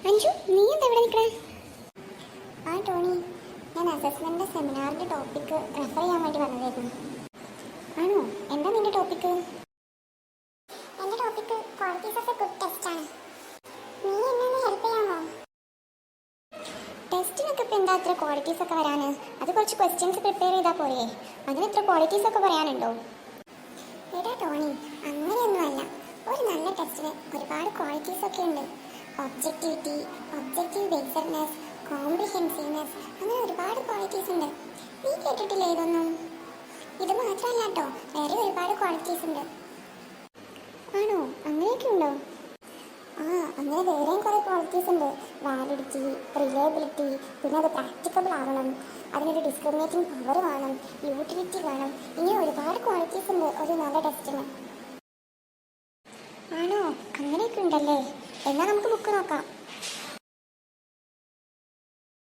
അഞ്ജു, നീ എന്താ ഇവിടെ നിൽക്കണേ? ആ ടോണി, ഞാൻ അസസ്മെന്റ് സെമിനാറിന്റെ ടോപ്പിക്ക് റെഫർ ചെയ്യാൻ വേണ്ടി വന്നതായിരുന്നു. ആണോ? എന്താ നിന്റെ ടോപ്പിക്ക്? എന്റെ topic qualities of A good test ആണ്. നീ എന്നെ ഒന്ന് ഹെൽപ്പ് ചെയ്യാമോ? ടെസ്റ്റിനൊക്കെ ഇപ്പം എന്താ അത്ര ക്വാളിറ്റീസ് ഒക്കെ വരാന്? അത് കുറച്ച് ക്വസ്റ്റ്യൻസ് പ്രിപ്പയർ ചെയ്താൽ പോരെ? അതിന് ഇത്ര ക്വാളിറ്റീസ് ഒക്കെ പറയാനുണ്ടോ? എടാ ടോണി, അങ്ങനെയൊന്നുമല്ല. ഒരു നല്ല ടെസ്റ്റിന് ഒരുപാട് ക്വാളിറ്റീസ് ഒക്കെ ഉണ്ട്. ഒബ്ജക്റ്റിവിറ്റി, ഒബ്ജക്റ്റീവ് ബേസ്ഡ്നെസ്, കോംപ്രിഹെൻസീവ്നെസ്, അങ്ങനെ ഒരുപാട് ക്വാളിറ്റീസ് ഉണ്ട്. നീ കേട്ടിട്ടില്ലേ ഇതൊന്നും? ഇത് മാത്രമല്ല കേട്ടോ, വേറെ ഒരുപാട് ക്വാളിറ്റീസ് ഉണ്ട്. ആണോ? അങ്ങനെയൊക്കെ ഉണ്ടോ? ആ, അങ്ങനെ വേറെയും കുറേ ക്വാളിറ്റീസ് ഉണ്ട്. വാലിഡിറ്റി, റിലയബിലിറ്റി, പിന്നെ അത് പ്രാക്ടിക്കബിൾ ആവണം, അതിനൊരു ഡിസ്ക്രിമിനേറ്റിംഗ് പവർ വേണം, യൂട്ടിലിറ്റി വേണം. ഇങ്ങനെ ഒരുപാട് ക്വാളിറ്റീസ് ഉണ്ട് ഒരു നല്ല ടെസ്റ്റിന്. ആണോ? അങ്ങനെയൊക്കെ ഉണ്ടല്ലേ? എന്നാൽ നമുക്ക് ബുക്ക് നോക്കാം.